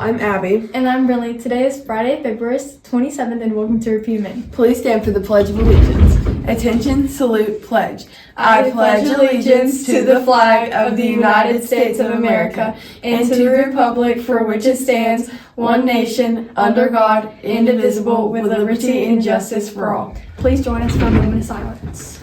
I'm Abby. And I'm Brinley. Today is Friday, February 27th, and welcome to Repeat Men. Please stand for the Pledge of Allegiance. Attention, salute, pledge. I pledge allegiance to the flag of the United States of America and to the republic for which it stands, one nation, under God, indivisible, with liberty and justice for all. Please join us for a moment of silence.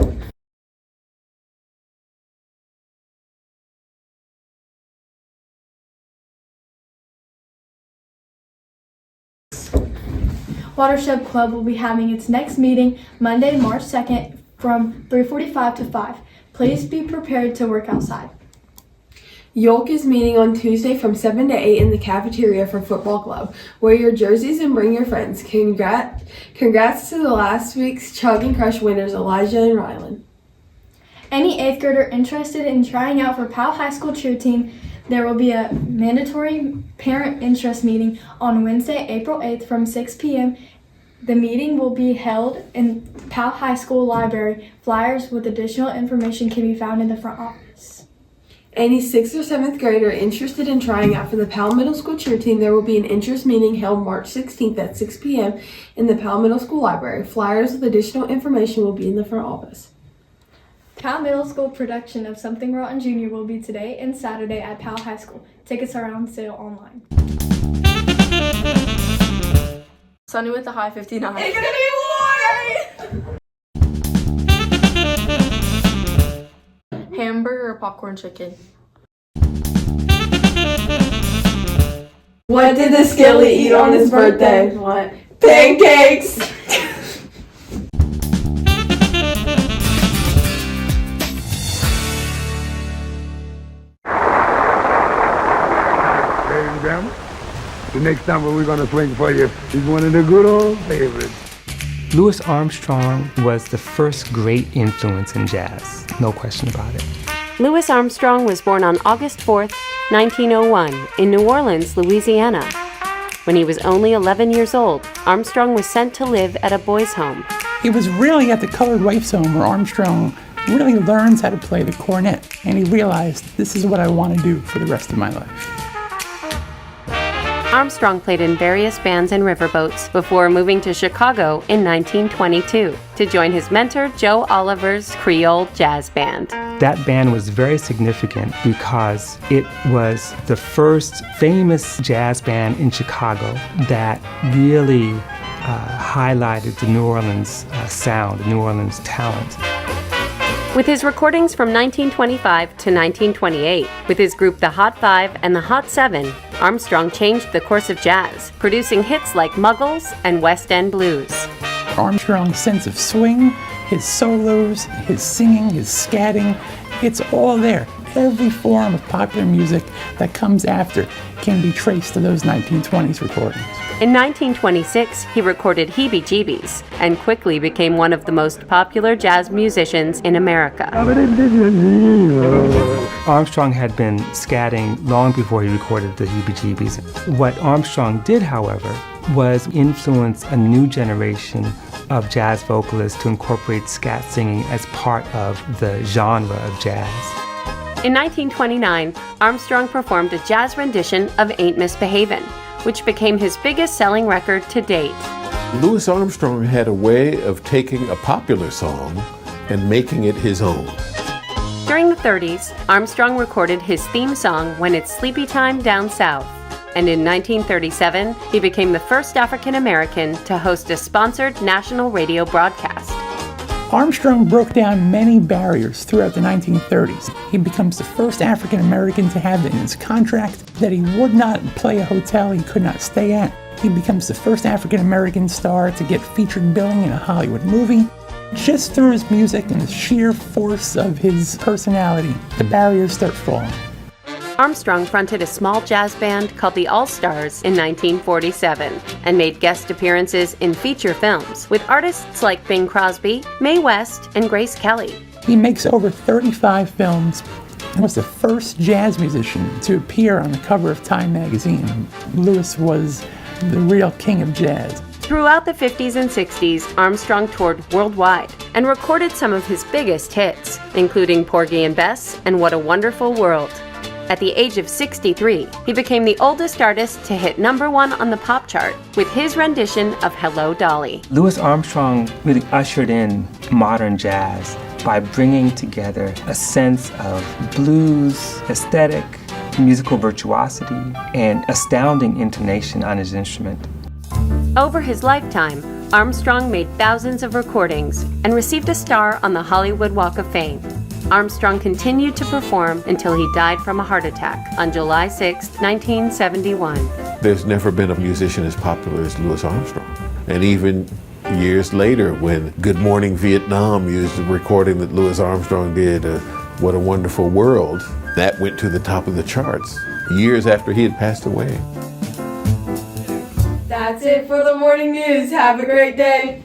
Watershed Club will be having its next meeting Monday, March 2nd from 3:45 to 5. Please be prepared to work outside. Yolk is meeting on Tuesday from 7 to 8 in the cafeteria for football club. Wear your jerseys and bring your friends. Congrats to the last week's Chug and Crush winners, Elijah and Rylan. Any 8th grader interested in trying out for Powell High School cheer team, there will be a mandatory parent interest meeting on Wednesday, April 8th from 6 p.m. The meeting will be held in Powell High School library. Flyers with additional information can be found in the front office. Any 6th or 7th grader interested in trying out for the Powell Middle School cheer team, there will be an interest meeting held March 16th at 6 p.m. in the Powell Middle School library. Flyers with additional information will be in the front office. Powell Middle School production of Something Rotten Jr. will be today and Saturday at Powell High School. Tickets are on sale online. Sunny with a high 59. It's gonna be water! Hamburger or popcorn chicken? What did the Skilly eat on his birthday? What? Pancakes! The next number we're going to swing for you is one of the good old favorites. Louis Armstrong was the first great influence in jazz, no question about it. Louis Armstrong was born on August 4th, 1901, in New Orleans, Louisiana. When he was only 11 years old, Armstrong was sent to live at a boys' home. It was really at the Colored Wife's Home where Armstrong really learns how to play the cornet, and he realized this is what I want to do for the rest of my life. Armstrong played in various bands and riverboats before moving to Chicago in 1922 to join his mentor Joe Oliver's Creole Jazz Band. That band was very significant because it was the first famous jazz band in Chicago that really highlighted the New Orleans sound, the New Orleans talent. With his recordings from 1925 to 1928, with his group The Hot Five and The Hot Seven, Armstrong changed the course of jazz, producing hits like Muggles and West End Blues. Armstrong's sense of swing, his solos, his singing, his scatting, it's all there. Every form of popular music that comes after can be traced to those 1920s recordings. In 1926, he recorded Heebie Jeebies and quickly became one of the most popular jazz musicians in America. Armstrong had been scatting long before he recorded the Heebie Jeebies. What Armstrong did, however, was influence a new generation of jazz vocalists to incorporate scat singing as part of the genre of jazz. In 1929, Armstrong performed a jazz rendition of Ain't Misbehavin', which became his biggest selling record to date. Louis Armstrong had a way of taking a popular song and making it his own. During the 30s, Armstrong recorded his theme song When It's Sleepy Time Down South. And in 1937, he became the first African American to host a sponsored national radio broadcast. Armstrong broke down many barriers throughout the 1930s. He becomes the first African American to have in his contract that he would not play a hotel he could not stay at. He becomes the first African American star to get featured billing in a Hollywood movie. Just through his music and the sheer force of his personality, the barriers start falling. Armstrong fronted a small jazz band called the All-Stars in 1947 and made guest appearances in feature films with artists like Bing Crosby, Mae West, and Grace Kelly. He makes over 35 films and was the first jazz musician to appear on the cover of Time magazine. Louis was the real king of jazz. Throughout the 50s and 60s, Armstrong toured worldwide and recorded some of his biggest hits, including Porgy and Bess and What a Wonderful World. At the age of 63, he became the oldest artist to hit #1 on the pop chart with his rendition of Hello, Dolly. Louis Armstrong really ushered in modern jazz by bringing together a sense of blues, aesthetic, musical virtuosity, and astounding intonation on his instrument. Over his lifetime, Armstrong made thousands of recordings and received a star on the Hollywood Walk of Fame. Armstrong continued to perform until he died from a heart attack on July 6, 1971. There's never been a musician as popular as Louis Armstrong. And even years later, when Good Morning Vietnam used a recording that Louis Armstrong did, What a Wonderful World, that went to the top of the charts years after he had passed away. That's it for the morning news. Have a great day.